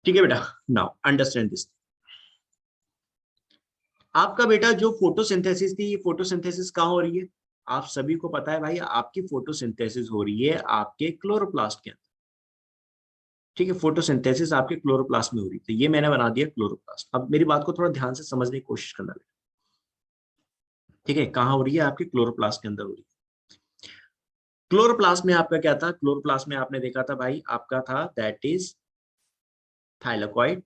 ठीक है बेटा, नाउ अंडरस्टैंड दिस। आपका बेटा जो फोटोसिंथेसिस थी, ये फोटोसिंथेसिस कहाँ हो रही है? आप सभी को पता है भाई, आपकी फोटोसिंथेसिस हो रही है आपके क्लोरोप्लास्ट के अंदर। ठीक है, फोटोसिंथेसिस आपके क्लोरोप्लास्ट में हो रही थी, ये मैंने बना दिया क्लोरोप्लास्ट। अब मेरी बात को थोड़ा ध्यान से समझने की कोशिश करना बेटा। ठीक है, कहाँ हो रही है? आपके क्लोरोप्लास्ट के अंदर हो रही है। क्लोरोप्लास्ट में आपका क्या था? क्लोरोप्लास्ट में आपने देखा था भाई, आपका था दैट इज थाइलाकॉइड।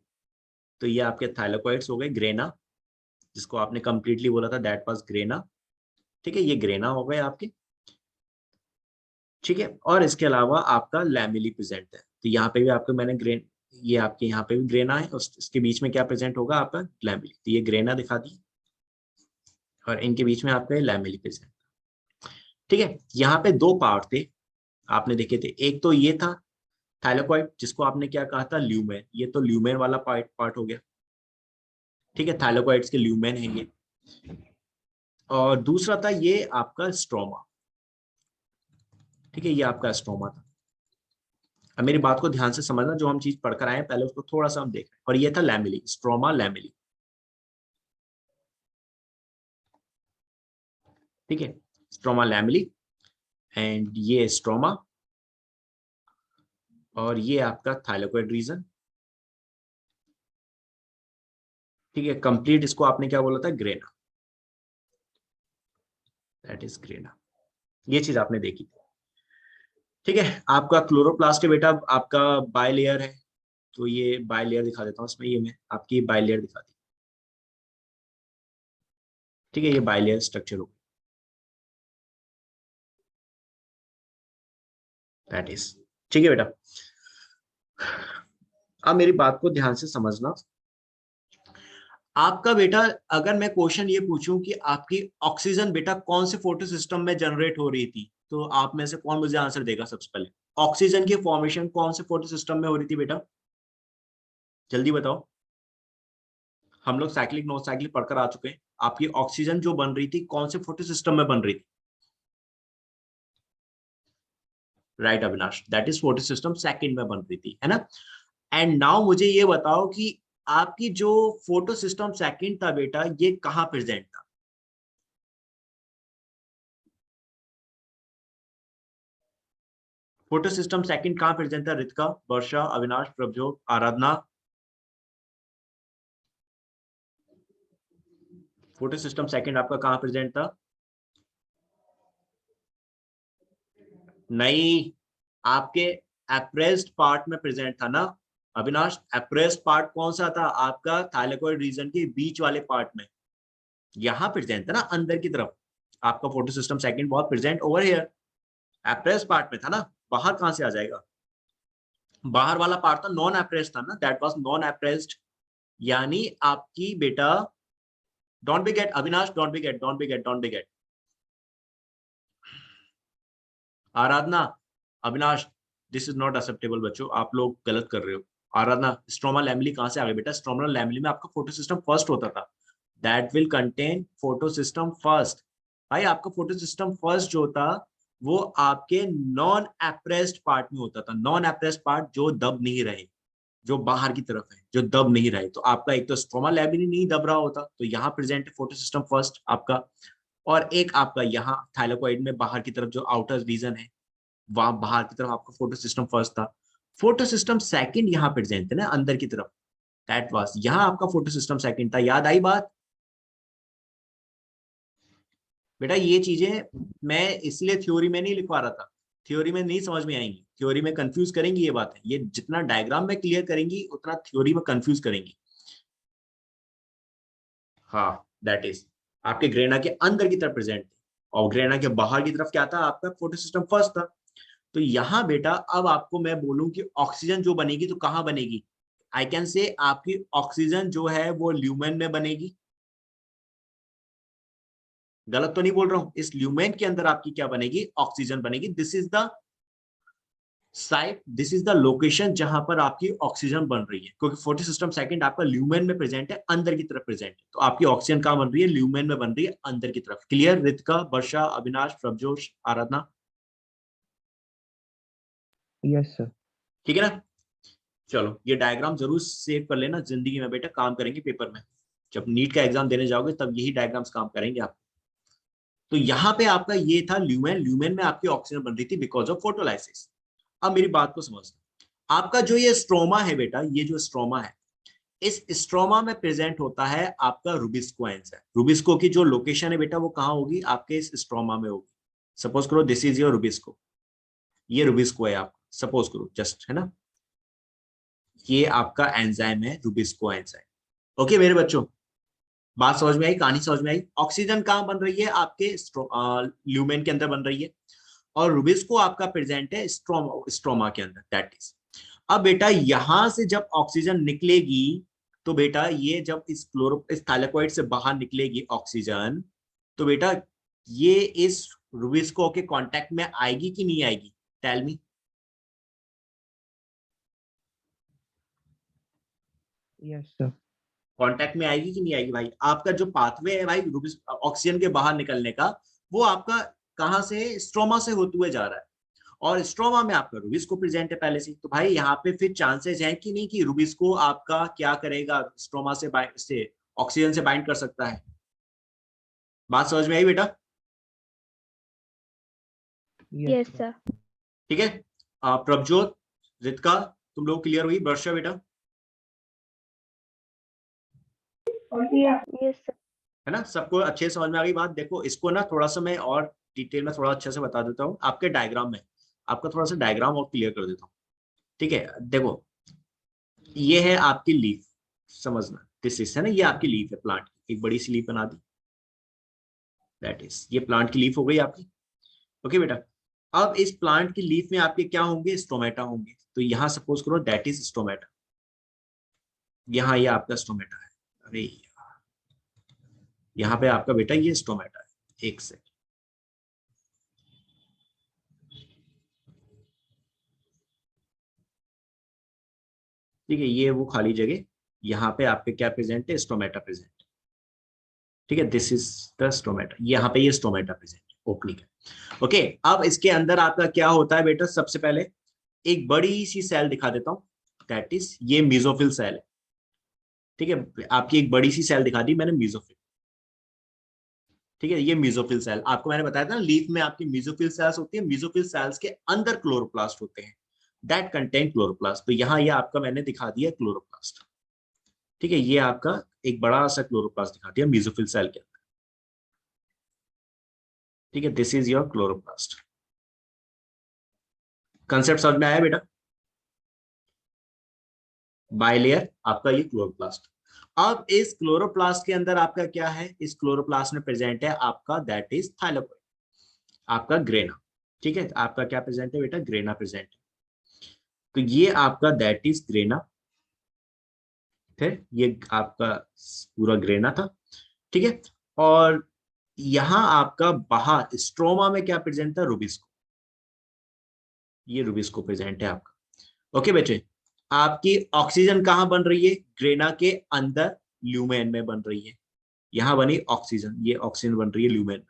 तो ये आपके थाइलाकॉइड्स हो गए, ग्रेना, जिसको आपने कंप्लीटली बोला था दैट वाज ग्रेना। ठीक है, ये ग्रेना हो गए आपके। ठीक है, और इसके अलावा आपका लैमिली प्रेजेंट है। तो यहाँ पे भी आपको मैंने ग्रेन, ये आपके यहाँ पे भी ग्रेना है, इसके बीच में क्या प्रेजेंट होगा? आपका लैमिली। तो ये ग्रेना दिखा दी, और इनके बीच में आपका लैमिली प्रेजेंट। ठीक है, यहाँ पे दो पार्ट थे आपने देखे थे। एक तो ये था थाइलाकॉइड, जिसको आपने क्या कहा था? ल्यूमेन। ये तो ल्यूमेन वाला पार्ट हो गया। ठीक है, थाइलाकॉइड्स के ल्यूमेन है ये। और दूसरा था ये आपका स्ट्रोमा। ठीक है, ये आपका स्ट्रोमा था। अब मेरी बात को ध्यान से समझना, जो हम चीज पढ़कर आए हैं पहले उसको थोड़ा सा हम देख रहे हैं। और ये था लैमिली, स्ट्रोमा लैमिली। ठीक है, स्ट्रोमा लैमिली, एंड ये स्ट्रोमा, और ये आपका थाइलाकॉइड रीजन। ठीक है, कंप्लीट इसको आपने क्या बोला था? Grana, that is grana. ये चीज आपने देखी थी। ठीक है, आपका क्लोरोप्लास्ट है बेटा, आपका बाय लेयर है। तो ये बाय लेयर दिखा देता हूँ इसमें, ये मैं आपकी बाय लेयर दिखा दी। ठीक है, ये बाय लेयर स्ट्रक्चर होगा, दैट इज। ठीक है बेटा, अब मेरी बात को ध्यान से समझना। आपका बेटा, अगर मैं क्वेश्चन ये पूछूं कि आपकी ऑक्सीजन बेटा कौन से फोटो सिस्टम में जनरेट हो रही थी, तो आप में से कौन मुझे आंसर देगा सबसे पहले? ऑक्सीजन की फॉर्मेशन कौन से फोटो सिस्टम में हो रही थी बेटा? जल्दी बताओ। हम लोग साइक्लिक नॉन साइक्लिक पढ़कर आ चुके हैं। आपकी ऑक्सीजन जो बन रही थी कौन से फोटो सिस्टम में बन रही थी? Right Avinash, that is photo system second में बन रही थी, है ना? एंड नाउ मुझे ये बताओ कि आपकी जो फोटो सिस्टम सेकंड था बेटा, ये कहाँ प्रेजेंट था? फोटो सिस्टम सेकंड कहाँ प्रेजेंट था? रितिका, वर्षा, अविनाश, प्रभजोत, आराधना। फोटो सिस्टम सेकंड आपका कहाँ प्रेजेंट था? नहीं, आपके एप्रेस्ड पार्ट में प्रेजेंट था ना अविनाश? एप्रेस्ड पार्ट कौन सा था? आपका थाइलाकॉइड रीजन के बीच वाले पार्ट में, यहां प्रेजेंट था ना, अंदर की तरफ। आपका फोटो सिस्टम सेकंड बहुत present over here, appressed part में था ना। बाहर कहां से आ जाएगा? बाहर वाला पार्ट था नॉन एप्रेस्ड था ना, दैट वाज नॉन एप्रेस्ड। यानी आपकी बेटा, don't be get Avinash, don't be get, don't be get, don't be get. Aradhana, Avinash, this is not acceptable बच्चों, आप लोग गलत कर रहे हो। आराधना, स्ट्रोमा लैमिली कहां से आ गया बेटा? स्ट्रोमा लैमिली में आपका फोटो सिस्टम फर्स्ट होता था, that will contain photo system first. भाई आपका फोटो सिस्टम फर्स्ट जो था, वो आपके नॉन एप्रेस्ड पार्ट में होता था। नॉन एप्रेस्ड पार्ट जो दब नहीं रहे, जो बाहर की तरफ है, जो दब नहीं रहे। तो आपका एक तो स्ट्रोमा लैमिली नहीं दब रहा होता, तो यहाँ प्रेजेंट है फोटो सिस्टम फर्स्ट आपका। और एक आपका यहाँ थाइलाकॉइड में बाहर की तरफ जो आउटर रीजन है, वहां बाहर की तरफ आपका फोटो सिस्टम फर्स्ट था। फोटो सिस्टम सेकंड यहाँ प्रेजेंट है ना, अंदर की तरफ, दैट वाज, यहाँ आपका फोटो सिस्टम सेकंड था। याद आई बात? बेटा ये चीजें मैं इसलिए थ्योरी में नहीं लिखवा रहा था, थ्योरी में नहीं समझ में आएंगी, थ्योरी में कंफ्यूज करेंगी ये बातें। ये जितना डायग्राम में क्लियर करेंगी उतना थ्योरी में कंफ्यूज करेंगी। हाँ, दैट इज, आपके ग्रेना के अंदर की तरफ प्रेजेंट थे, और ग्रेना के बाहर की तरफ क्या था? आपका फोटो सिस्टम फर्स्ट था। तो यहाँ बेटा, अब आपको मैं बोलूं कि ऑक्सीजन जो बनेगी तो कहाँ बनेगी? आई कैन से आपकी ऑक्सीजन जो है वो ल्यूमेन में बनेगी। गलत तो नहीं बोल रहा हूं? इस ल्यूमेन के अंदर आपकी क्या बनेगी? ऑक्सीजन बनेगी। This is the site, this is the location जहां पर आपकी ऑक्सीजन बन रही है, क्योंकि फोटो सिस्टम सेकंड आपका ल्यूमेन में प्रेजेंट है, अंदर की तरफ प्रेजेंट है। तो आपकी ऑक्सीजन कहां बन रही है? ल्यूमेन में बन रही है, अंदर की तरफ। क्लियर? रितिका, वर्षा, अविनाश, प्रभजोश, आराधना, यस सर। ठीक है ना? चलो ये डायग्राम जरूर सेव कर लेना, जिंदगी में बेटा काम करेंगे पेपर में, जब नीट का एग्जाम देने जाओगे तब यही डायग्राम्स काम करेंगे आप। तो यहाँ पे आपका ये था ल्यूमेन, ल्यूमेन में आपकी ऑक्सीजन बन रही थी बिकॉज ऑफ फोटोलाइसिस। अब मेरी बात को समझना, आपका जो ये स्ट्रोमा है बेटा, ये जो स्ट्रोमा है, इस स्ट्रोमा में प्रेजेंट होता है आपका रुबिस्को एंजाइम। रुबिस्को की जो लोकेशन है बेटा वो कहाँ होगी, आपके इस स्ट्रोमा में होगी। सपोज करो दिस इज योर रुबिस्को, ये रुबिस्को है आप सपोज करो जस्ट, है ना, ये आपका एंजाइम है रुबिस्को एंजाइम। ओके मेरे बच्चों, बात समझ में आई, कहानी समझ में आई। ऑक्सीजन कहाँ बन रही है, आपके ल्यूमेन के अंदर बन रही है, और रुबिस्को आपका प्रेजेंट है स्ट्रोमा के अंदर, दैट इज। अब बेटा यहां से जब ऑक्सीजन निकलेगी, तो बेटा ये जब इस थैलेकॉइड से बाहर निकलेगी ऑक्सीजन, तो बेटा ये इस रुबिस्को के कांटेक्ट में आएगी कि नहीं आएगी, tell me. Yes sir. Contact में आएगी कि नहीं आएगी भाई। आपका जो पाथवे है भाई ऑक्सीजन के बाहर निकलने का, वो आपका कहां से, स्ट्रोमा से होते हुए जा रहा है, और स्ट्रोमा में आपका रुबिस्को प्रेजेंट है पहले से। तो भाई यहाँ पे फिर चांसेस हैं कि नहीं कि रुबिस्को आपका क्या करेगा, स्ट्रोमा से ऑक्सीजन से बाइंड कर सकता है। बात समझ में आई बेटा। Yes sir. ठीक है, प्रभजोत, रितिका, तुम लोग क्लियर हुई, वर्षा बेटा, यस सर। है ना, सबको अच्छे से समझ में आ गई बात। देखो इसको ना थोड़ा सा मैं और डिटेल में थोड़ा अच्छे से बता देता हूँ आपके डायग्राम में, आपका थोड़ा सा डायग्राम और क्लियर कर देता हूँ। ठीक है, देखो ये है आपकी लीफ, समझना दिस इज, है ना, ये आपकी लीफ है प्लांट की, एक बड़ी सी लीफ बना दी, दैट इज, ये प्लांट की लीफ हो गई आपकी। ओके बेटा, अब इस प्लांट की लीफ में आपके क्या होंगे, स्टोमेटा होंगे। तो यहाँ सपोज करो दैट इज स्टोमेटा, यहाँ ये आपका स्टोमेटा है। अरे यहाँ पे आपका बेटा ये स्टोमेटा है, एक सेकंड, ठीक है, ये वो खाली जगह, यहाँ पे आपके क्या प्रेजेंट है, स्टोमेटा प्रेजेंट। ठीक है, दिस इज द स्टोमेटा, यहाँ पे ये स्टोमेटा प्रेजेंट ओपनिंग है। ओके, अब इसके अंदर आपका क्या होता है बेटा, सबसे पहले एक बड़ी सी सेल दिखा देता हूँ, दैट इज ये मीजोफिल सेल है। ठीक है, आपकी एक बड़ी सी सेल दिखा दी मैंने, मीजोफिल। ठीक है, ये मीजोफिल सेल आपको मैंने बताया था ना, लीफ में आपकी मीजोफिल सेल्स होती है, मीजोफिल सेल्स के अंदर क्लोरोप्लास्ट होते हैं, दैट कंटेन क्लोरोप्लास्ट। तो यहाँ ये आपका मैंने दिखा दिया क्लोरोप्लास्ट। ठीक है, ये आपका एक बड़ा सा क्लोरोप्लास्ट दिखा दिया मीजोफिल सेल के अंदर। ठीक है, this is your chloroplast. Concept समझ में आया बेटा, बायलेयर आपका ये क्लोरोप्लास्ट। अब इस क्लोरोप्लास्ट के अंदर आपका क्या है, इस क्लोरोप्लास्ट में प्रेजेंट है आपका दैट इज थाइलाकोइड, आपका ग्रेना। ठीक है, आपका क्या प्रेजेंट है बेटा, ग्रेना प्रेजेंट है। तो ये आपका दैट इज ग्रेना, फिर ये आपका पूरा ग्रेना था। ठीक है, और यहां आपका बाहर स्ट्रोमा में क्या प्रेजेंट था, रुबिस्को, ये रुबिस्को प्रेजेंट है आपका। ओके बेटे, आपकी ऑक्सीजन कहां बन रही है, ग्रेना के अंदर ल्यूमेन में बन रही है, यहां बनी ऑक्सीजन, ये ऑक्सीजन बन रही है ल्यूमेन।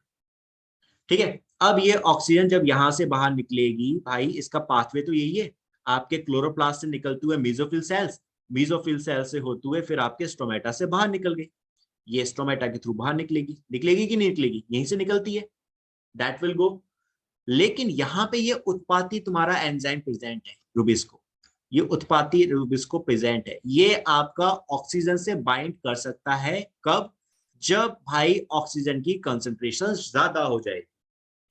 ठीक है, अब ये ऑक्सीजन जब यहां से बाहर निकलेगी भाई, इसका पाथवे तो यही है, आपके क्लोरोप्लास्ट से निकलते हुए मीजोफिल सेल्स, मीजोफिल सेल से होते हुए फिर आपके स्टोमेटा से बाहर निकल गई, ये स्टोमेटा के थ्रू बाहर निकलेगी, निकलेगी कि नहीं निकलेगी, यहीं से निकलती है, दैट विल गो। लेकिन यहाँ पे ये उत्पाती तुम्हारा एंजाइम प्रेजेंट है रुबिस्को, ये उत्पाती रुबिस्को प्रेजेंट है, ये आपका ऑक्सीजन से बाइंड कर सकता है, कब, जब भाई ऑक्सीजन की कंसंट्रेशन ज्यादा हो जाए।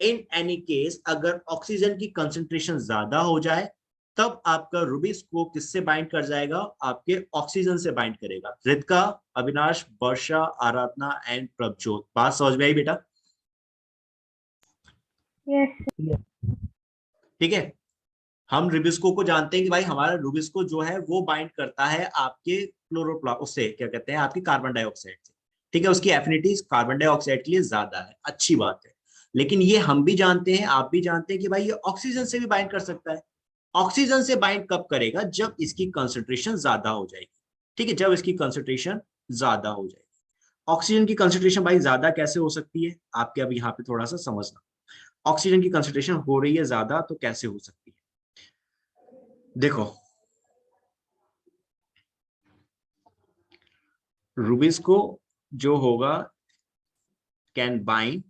इन एनी केस अगर ऑक्सीजन की कंसंट्रेशन ज्यादा हो जाए, तब आपका रुबिस्को किससे बाइंड कर जाएगा, आपके ऑक्सीजन से बाइंड करेगा। रितिका, अविनाश, वर्षा, आराधना एंड प्रभजोत, बात समझ में आई बेटा। यस। ठीक है, हम रुबिस्को को जानते हैं कि भाई हमारा रुबिस्को जो है वो बाइंड करता है आपके क्लोरोप्लास्ट, उससे क्या कहते हैं, आपकी कार्बन डाइऑक्साइड से। ठीक है, उसकी एफिनिटी कार्बन डाइऑक्साइड के लिए ज्यादा है, अच्छी बात है। लेकिन ये हम भी जानते हैं, आप भी जानते हैं कि भाई ये ऑक्सीजन से भी बाइंड कर सकता है। ऑक्सीजन से बाइंड कब करेगा, जब इसकी कंसंट्रेशन ज्यादा हो जाएगी। ठीक है, जब इसकी कंसंट्रेशन ज्यादा हो जाएगी। ऑक्सीजन की कंसंट्रेशन भाई ज्यादा कैसे हो सकती है, आपके अब यहाँ पे थोड़ा सा समझना, ऑक्सीजन की कंसंट्रेशन हो रही है ज्यादा तो कैसे हो सकती है। देखो रुबिस्को जो होगा can bind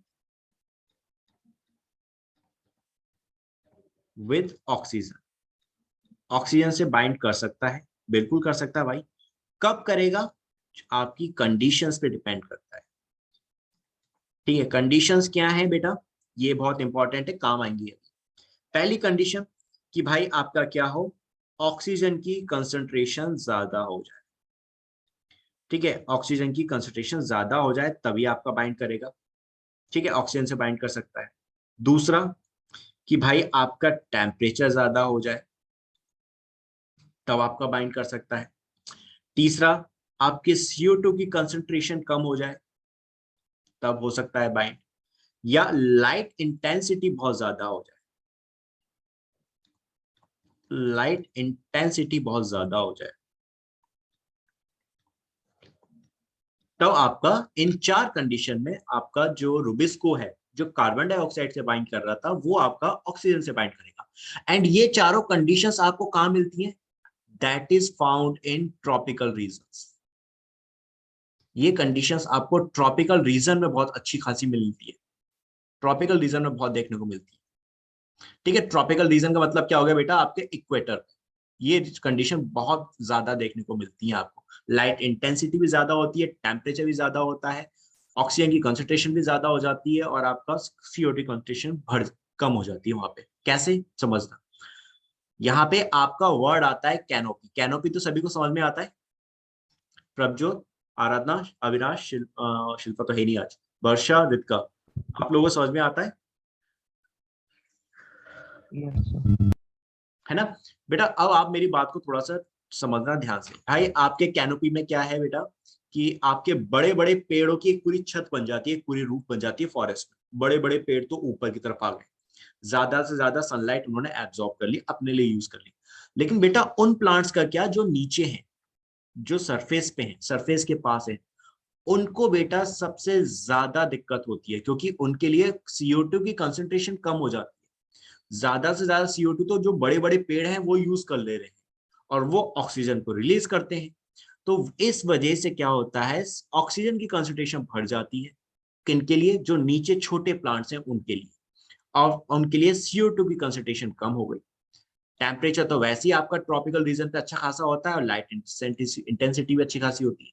with oxygen, oxygen से बाइंड कर सकता है, बिल्कुल कर सकता है भाई। कब करेगा? आपकी कंडीशंस पे डिपेंड करता है। ठीक है, कंडीशंस क्या है बेटा, ये बहुत इंपॉर्टेंट है, काम आएंगी। पहली कंडीशन कि भाई आपका क्या हो, ऑक्सीजन की कंसंट्रेशन ज्यादा हो जाए। ठीक है, ऑक्सीजन की कंसंट्रेशन ज्यादा हो जाए तभी आपका बाइंड करेगा। ठीक है, ऑक्सीजन से बाइंड कर सकता है। दूसरा कि भाई आपका टेम्परेचर ज्यादा हो जाए, तब आपका बाइंड कर सकता है। तीसरा, आपके CO2 की कंसंट्रेशन कम हो जाए, तब हो सकता है बाइंड। या लाइट इंटेंसिटी बहुत ज्यादा हो जाए, लाइट इंटेंसिटी बहुत ज्यादा हो जाए, तब आपका इन चार कंडीशन में आपका जो रुबिस्को है, जो कार्बन डाइऑक्साइड से बाइंड कर रहा था, वो आपका ऑक्सीजन से बाइंड करेगा। एंड ये चारों कंडीशंस आपको कहां मिलती हैं? That is found in tropical regions. ये कंडीशंस आपको ट्रॉपिकल रीजन में बहुत अच्छी खासी मिलती है, ट्रॉपिकल रीजन में बहुत देखने को मिलती है। ठीक है, ट्रॉपिकल रीजन का मतलब क्या हो गया बेटा, आपके इक्वेटर, ये कंडीशन बहुत ज्यादा देखने को मिलती है आपको। लाइट इंटेंसिटी भी ज्यादा होती है, टेम्परेचर भी ज्यादा होता है, ऑक्सीजन की कंसंट्रेशन भी ज्यादा हो जाती है, और आपका CO2 कंसंट्रेशन कम हो जाती है वहां पे। कैसे समझना, यहाँ पे आपका वर्ड आता है कैनोपी। कैनोपी तो सभी को समझ में आता है, प्रभजोत, आराधना, अविनाश, शिल्पा तो है नहीं आज, वर्षा, रितिका, आप लोगों को समझ में आता है? Yes, sir. है ना बेटा? अब आप मेरी बात को थोड़ा सा समझना ध्यान से। भाई आपके कैनोपी में क्या है बेटा, कि आपके बड़े बड़े पेड़ों की एक पूरी छत बन जाती है, एक पूरी रूफ बन जाती है फॉरेस्ट में। बड़े बड़े पेड़ तो ऊपर की तरफ आ गए, ज्यादा से ज्यादा सनलाइट उन्होंने एब्जॉर्ब कर ली, अपने लिए यूज कर ली। लेकिन बेटा उन प्लांट्स का क्या जो नीचे हैं, जो सरफेस पे हैं, सरफेस के पास है, उनको बेटा सबसे ज्यादा दिक्कत होती है, क्योंकि उनके लिए CO2 की कंसेंट्रेशन कम हो जाती है। ज्यादा से ज्यादा CO2 तो जो बड़े बड़े पेड़ हैं वो यूज कर ले रहे हैं, और वो ऑक्सीजन को रिलीज करते हैं। तो इस वजह से क्या होता है, ऑक्सीजन की कंसंट्रेशन बढ़ जाती है। किनके लिए? जो नीचे छोटे प्लांट्स हैं उनके लिए, और उनके लिए CO2 की कंसंट्रेशन कम हो गई। टेम्परेचर तो वैसे ही आपका ट्रॉपिकल रीजन पे अच्छा खासा होता है, और लाइट इंटेंसिटी भी अच्छी खासी होती है।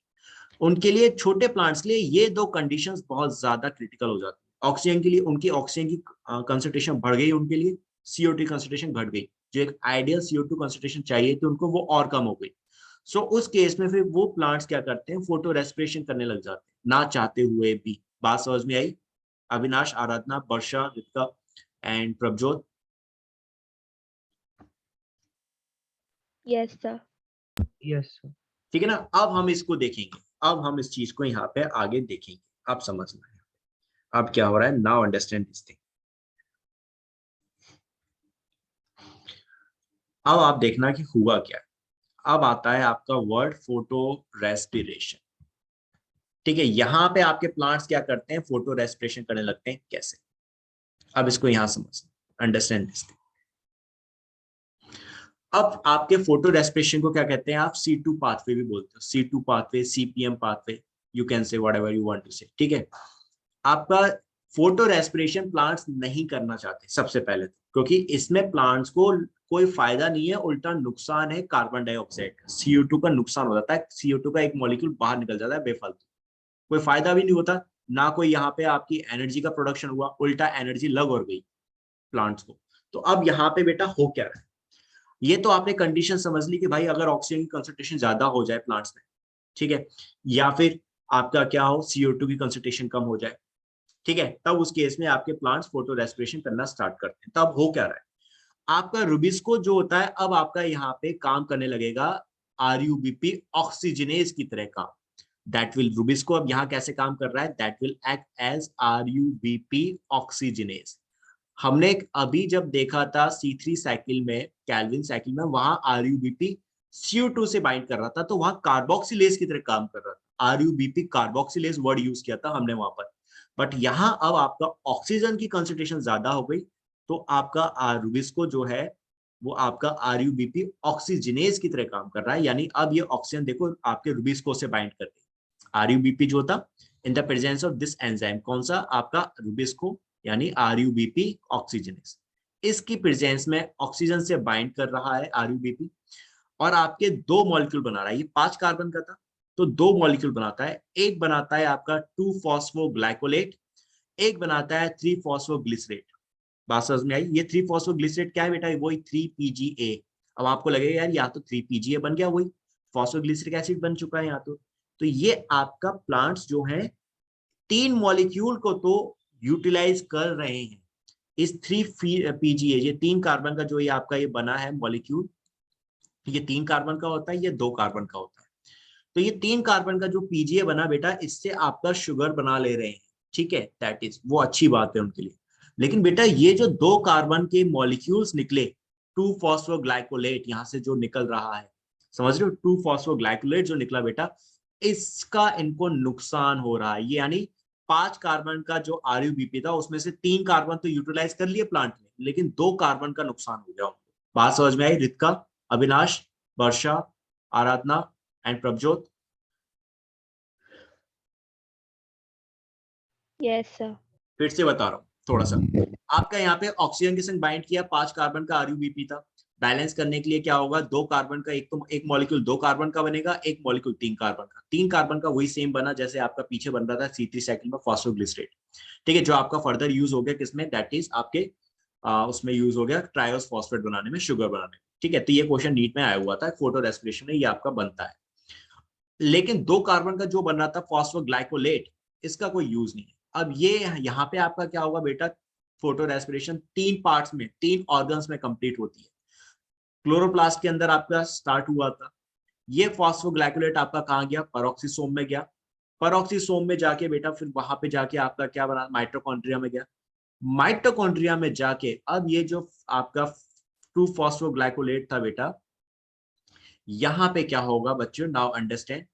उनके लिए, छोटे प्लांट्स के लिए, ये दो कंडीशंस बहुत ज्यादा क्रिटिकल हो जाती है। ऑक्सीजन के लिए उनकी ऑक्सीजन की कंसंट्रेशन बढ़ गई, उनके लिए CO2 कंसंट्रेशन घट गई, जो एक आइडियल CO2 कंसंट्रेशन चाहिए तो उनको, वो और कम हो गई। सो उस केस में फिर वो प्लांट्स क्या करते हैं, फोटो रेस्पिरेशन करने लग जाते हैं, ना चाहते हुए भी। बात समझ में आई? Avinash, Aradhana, Varsha, Ritika and Prabhjot. Yes, sir. Yes, sir. ठीक है ना? अब हम इसको देखेंगे, अब हम इस चीज को यहाँ पे आगे देखेंगे। अब समझना है अब क्या हो रहा है। Now understand this thing. अब आप देखना कि हुआ क्या है। अब आता है आपका वर्ड फोटो रेस्पिरेशन। ठीक है, यहाँ पे आपके प्लांट्स क्या करते हैं, फोटो रेस्पिरेशन करने लगते हैं। कैसे? अब इसको यहां समझना, अंडरस्टैंड दिस थिंग। अब आपके फोटो रेस्पिरेशन को क्या कहते हैं, आप C2 पाथवे भी बोलते हो, C2 pathway, CPM pathway, you can say whatever you want to say. ठीक है, आपका फोटो रेस्पिरेशन प्लांट्स नहीं करना चाहते सबसे पहले तो, क्योंकि इसमें प्लांट्स को कोई फायदा नहीं है, उल्टा नुकसान है कार्बन डाइऑक्साइड का, CO2 का नुकसान हो जाता है, CO2 का एक मॉलिक्यूल बाहर निकल जाता है बेफालतू, कोई फायदा भी नहीं होता ना, कोई यहाँ पे आपकी एनर्जी का प्रोडक्शन हुआ, उल्टा एनर्जी लग और गई प्लांट्स को। तो अब यहाँ पे बेटा हो क्या रहा है, ये तो आपने कंडीशन समझ ली कि भाई अगर ऑक्सीजन की कंसंट्रेशन ज्यादा हो जाए प्लांट्स में, ठीक है, या फिर आपका क्या हो, CO2 की कंसंट्रेशन कम हो जाए, ठीक है, तब उस केस में आपके प्लांट्स फोटो रेस्पिरेशन करना स्टार्ट करते हैं। तब हो क्या रहा है, आपका रुबिस्को जो होता है, अब आपका यहाँ पे काम करने लगेगा RUBP ऑक्सीजनेज की तरह काम। दैट विल, रुबिस्को अब यहाँ कैसे काम कर रहा है, that will act as RUBP oxygenase. हमने अभी जब देखा था C3 साइकिल में, कैल्विन साइकिल में, वहां RUBP CO2 से बाइंड कर रहा था, तो वहां कार्बोक्सिलेज की तरह काम कर रहा था। RUBP कार्बोक्सिलेज वर्ड यूज किया था हमने वहां पर। बट यहाँ अब आपका ऑक्सीजन की कंसंट्रेशन ज्यादा हो गई, तो आपका रुबिस्को जो है वो आपका RUBP ऑक्सीजनेज की तरह काम कर रहा है। यानी अब ये ऑक्सीजन देखो आपके रुबिस्को से बाइंड कर रही है। RUBP जो था in the presence of this enzyme, कौन सा आपका रुबिस्को यानी RUBP ऑक्सीजनेस, इसकी प्रेजेंस में ऑक्सीजन से बाइंड कर रहा है RUBP और आपके दो मॉलिक्यूल बना रहा है। ये 5 कार्बन का था तो दो मॉलिक्यूल बनाता है, एक बनाता है आपका 2-फॉस्फोग्लाइकोलेट, एक बनाता है 3-फॉस्फोग्लिसरेट। बात समझ में आई? ये 3-फॉस्फोग्लिसरेट क्या है बेटा? वही 3PGA। अब आपको लगेगा यार यहाँ तो 3PGA बन गया, वही फॉस्फोग्लिसरिक एसिड बन चुका है यहाँ तो ये आपका प्लांट्स जो है 3 मॉलिक्यूल को तो यूटिलाइज कर रहे हैं। इस 3PGA, ये 3 कार्बन का जो ये आपका ये बना है मॉलिक्यूल, ये 3 कार्बन का होता है, ये 2 कार्बन का होता है। तो ये 3 कार्बन का जो PGA बना बेटा, इससे आपका शुगर बना ले रहे हैं, ठीक है, दैट इज वो अच्छी बात है उनके लिए। लेकिन बेटा ये जो 2 कार्बन के मॉलिक्यूल्स निकले, 2-फॉस्फोग्लाइकोलेट यहाँ से जो निकल रहा है, समझ रहे हो, 2-फॉस्फोग्लाइकोलेट जो निकला बेटा, इसका इनको नुकसान हो रहा है। ये यानी 5 कार्बन का जो RUBP था उसमें से 3 कार्बन तो यूटिलाइज कर लिए प्लांट ने, लेकिन 2 कार्बन का नुकसान हो गया उनको। बात समझ में आई? Ritika, Avinash, Varsha, Aradhana and Prabhjot. Yes sir. फिर से बता रहा हूँ थोड़ा सा, आपका यहाँ पे ऑक्सीजन के संग बाइंड किया, 5 कार्बन का RUBP था। बैलेंस करने के लिए क्या होगा, 2 कार्बन का एक मॉलिक्यूल 2 कार्बन का बनेगा, एक मॉलिक्यूल 3 कार्बन का। 3 कार्बन का वही सेम बना जैसे आपका पीछे बन रहा था C3 साइकिल में फॉस्फोग्लिसरेट, ठीक है, जो आपका फर्दर यूज हो गया किसमें, दैट इज आपके उसमें यूज हो गया ट्रायोस फॉस्फेट बनाने में, शुगर बनाने में, ठीक है। तो ये क्वेश्चन नीट में आया हुआ था, फोटो रेस्पिरेशन में ये आपका बनता है। लेकिन 2 कार्बन का जो बन रहा था फॉस्फोग्लाइकोलेट, इसका कोई यूज नहीं है। अब ये यहाँ पे आपका क्या होगा बेटा, फोटो रेस्पिरेशन 3 पार्ट्स में, 3 ऑर्गन्स में कंप्लीट होती है। क्लोरोप्लास्ट के अंदर आपका स्टार्ट हुआ था, ये फॉस्फोग्लाइकोलेट आपका कहाँ गया, पेरोक्सिसोम में गया। पेरोक्सिसोम में जाके बेटा फिर वहां पे जाके आपका क्या बना, माइटोकॉन्ड्रिया में गया। माइटोकॉन्ड्रिया में जाके अब ये जो आपका 2-फॉस्फोग्लाइकोलेट था बेटा, यहाँ पे क्या होगा बच्चों, नाउ अंडरस्टैंड।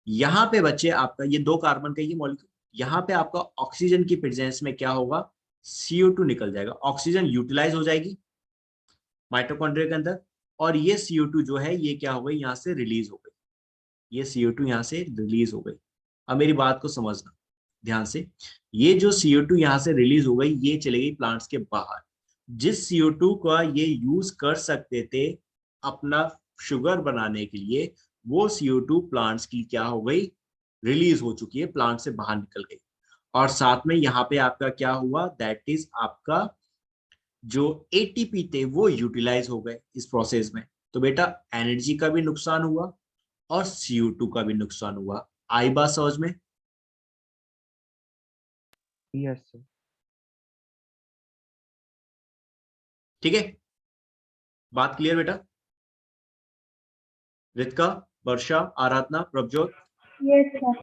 यहाँ पे बच्चे आपका ये 2 कार्बन का ये मॉलिक्यूल, यहाँ पे आपका ऑक्सीजन की प्रेजेंस में क्या होगा, CO2 निकल जाएगा, ऑक्सीजन यूटिलाइज हो जाएगी माइटोकॉन्ड्रिया के अंदर, और ये CO2 जो है ये क्या हो गई, यहाँ से रिलीज हो गई, ये CO2 यहाँ से रिलीज हो गई। अब मेरी बात को समझना ध्यान से, ये जो CO2 यहाँ से रिलीज हो गई, ये चले गई प्लांट्स के बाहर। जिस CO2 का ये यूज कर सकते थे अपना शुगर बनाने के लिए, वो CO2 प्लांट्स की क्या हो गई, रिलीज हो चुकी है, प्लांट से बाहर निकल गई। और साथ में यहाँ पे आपका क्या हुआ, दैट इज आपका जो ATP थे वो यूटिलाइज हो गए इस प्रोसेस में। तो बेटा एनर्जी का भी नुकसान हुआ और CO2 का भी नुकसान हुआ। आई बात समझ में? Yes, sir. ठीक है, बात क्लियर बेटा? रितिका, वर्षा, आराधना, प्रभजोत, यस सर।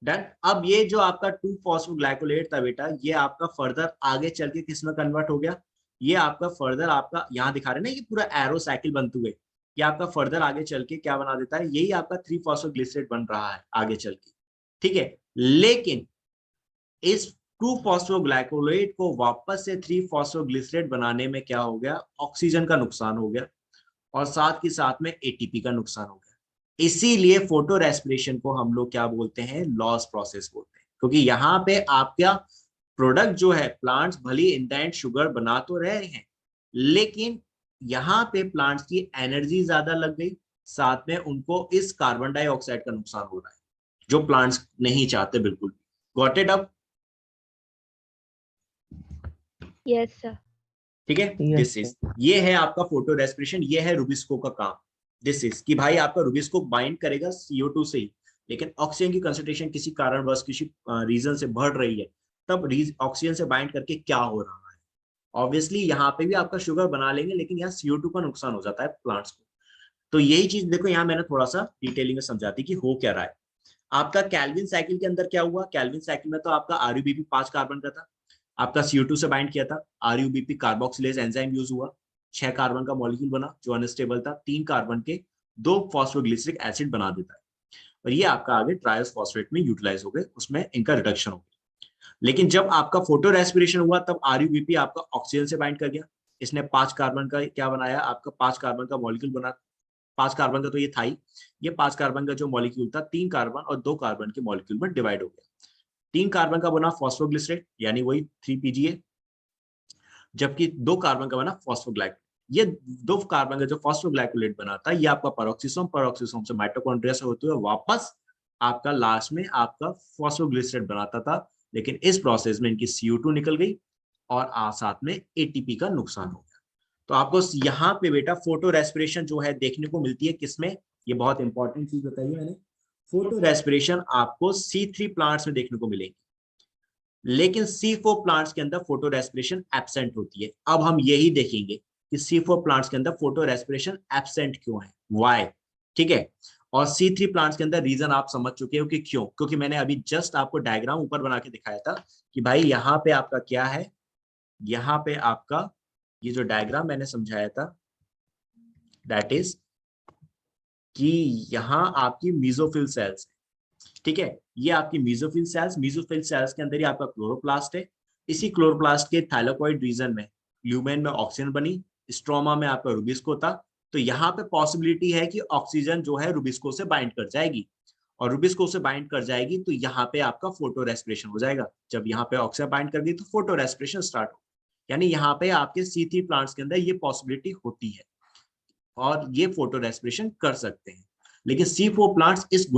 डन। अब ये जो आपका 2-फॉस्फोग्लाइकोलेट था बेटा, ये आपका फर्दर आगे चल के किस में कन्वर्ट हो गया, ये आपका फर्दर आपका यहाँ दिखा रहे ना, ये पूरा एरो साइकिल बनते हुए, ये आपका फर्दर आगे चल के क्या बना देता है, यही आपका 3-फॉस्फोग्लिसरेट बन रहा है आगे चल के, ठीक है। लेकिन इस 2-फॉस्फोग्लाइकोलेट को वापस से 3-फॉस्फोग्लिसरेट बनाने में क्या हो गया, ऑक्सीजन का नुकसान हो गया और साथ ही साथ में ATP का नुकसान हो गया। इसीलिए फोटो रेस्पिरेशन को हम लोग क्या बोलते हैं, लॉस प्रोसेस बोलते हैं, क्योंकि यहाँ पे आपका प्रोडक्ट जो है, प्लांट्स भली इन द एंड शुगर बना तो रहे हैं, लेकिन यहाँ पे प्लांट्स की एनर्जी ज्यादा लग गई, साथ में उनको इस कार्बन डाइऑक्साइड का नुकसान हो रहा है जो प्लांट्स नहीं चाहते बिल्कुल। Got it up? Yes sir. ठीक है, Yes, दिस इज, ये है आपका फोटो रेस्पिरेशन, ये है रुबिस्को का काम। दिस इज कि भाई आपका रुबिस्को बाइंड करेगा CO2 से ही, लेकिन ऑक्सीजन की कंसंट्रेशन किसी कारणवश किसी रीजन से बढ़ रही है, तब ऑक्सीजन से बाइंड करके क्या हो रहा है, ऑब्वियसली यहाँ पे भी आपका शुगर बना लेंगे, लेकिन यहाँ CO2 का नुकसान हो जाता है प्लांट्स को। तो यही चीज देखो यहाँ मैंने थोड़ा सा डिटेलिंग में समझा दी कि हो क्या रहा है। आपका कैल्विन साइकिल के अंदर क्या हुआ, कैल्विन साइकिल में तो आपका RUBP 5 कार्बन का था, आपका CO2 से बाइंड किया था, RUBP कार्बोक्सिलेज एंजाइम यूज हुआ, 6 कार्बन का मॉलिक्यूल बना जो अनस्टेबल था, 3 कार्बन के 2 फॉस्फोग्लिसरिक एसिड बना देता है, और ये आपका आगे ट्रायोस फॉस्फेट में यूटिलाइज हो गए, उसमें इनका रिडक्शन हो गया। लेकिन जब आपका फोटो रेस्पिरेशन हुआ तब RUBP आपका ऑक्सीजन से बाइंड कर गया, इसने 5 कार्बन का क्या बनाया, आपका 5 कार्बन का मॉलिक्यूल बना, 5 कार्बन का तो ये था ही, ये 5 कार्बन का जो मॉलिक्यूल था 3 कार्बन और 2 कार्बन के मॉलिक्यूल में डिवाइड हो गया। 3 कार्बन का बना फॉस्फोग्लिसरेट यानी वही 3PGA, जबकि 2 कार्बन का बना फॉस्फोग्लाइकोलेट। ये 2 कार्बन का जो फॉस्फोग्लाइकोलेट बना था ये आपका पेरोक्सिसोम से माइटोकॉन्ड्रिया से होते हुए वापस आपका लास्ट में आपका फॉस्फोग्लिसरेट बनाता था, लेकिन इस प्रोसेस में इनकी CO2 निकल गई और साथ में ATP का नुकसान हो गया। तो आपको यहाँ पे बेटा फोटो रेस्पिरेशन जो है देखने को मिलती है किसमें, ये बहुत इंपॉर्टेंट चीज बताइए मैंने, फोटो रेस्पिरेशन आपको C3 प्लांट्स में देखने को मिलेगी, लेकिन C4 प्लांट्स के अंदर फोटो रेस्पिरेशन एब्सेंट होती है। अब हम यही देखेंगे कि C4 प्लांट्स के अंदर फोटो रेस्पिरेशन एब्सेंट क्यों है, व्हाई, ठीक है। और C3 प्लांट्स के अंदर रीजन आप समझ चुके हो कि क्यों, क्योंकि मैंने अभी जस्ट आपको डायग्राम ऊपर बना के दिखाया था कि भाई यहाँ पे आपका क्या है, यहाँ पे आपका ये जो डायग्राम मैंने समझाया था दैट इज कि यहाँ आपकी मीजोफिल सेल्स, ठीक है, ये आपकी मीजोफिल सेल्स के अंदर ही आपका क्लोरोप्लास्ट है। इसी क्लोरोप्लास्ट के थाइलाकोइड रीजन में ल्यूमेन में ऑक्सीजन बनी, स्ट्रोमा में आपका रुबिस्को था। तो यहाँ पे पॉसिबिलिटी है कि ऑक्सीजन जो है रुबिस्को से बाइंड कर जाएगी, और रुबिस्को से बाइंड कर जाएगी तो यहाँ पे आपका फोटो रेस्पिरेशन हो जाएगा। जब यहाँ पे ऑक्सीजन बाइंड कर गई तो फोटो रेस्पिरेशन स्टार्ट हो, यानी यहाँ पे आपके C3 प्लांट्स के अंदर ये पॉसिबिलिटी होती है और ये फोटो रेस्पिरेशन कर सकते हैं। लेकिन C4 प्लांट्स इस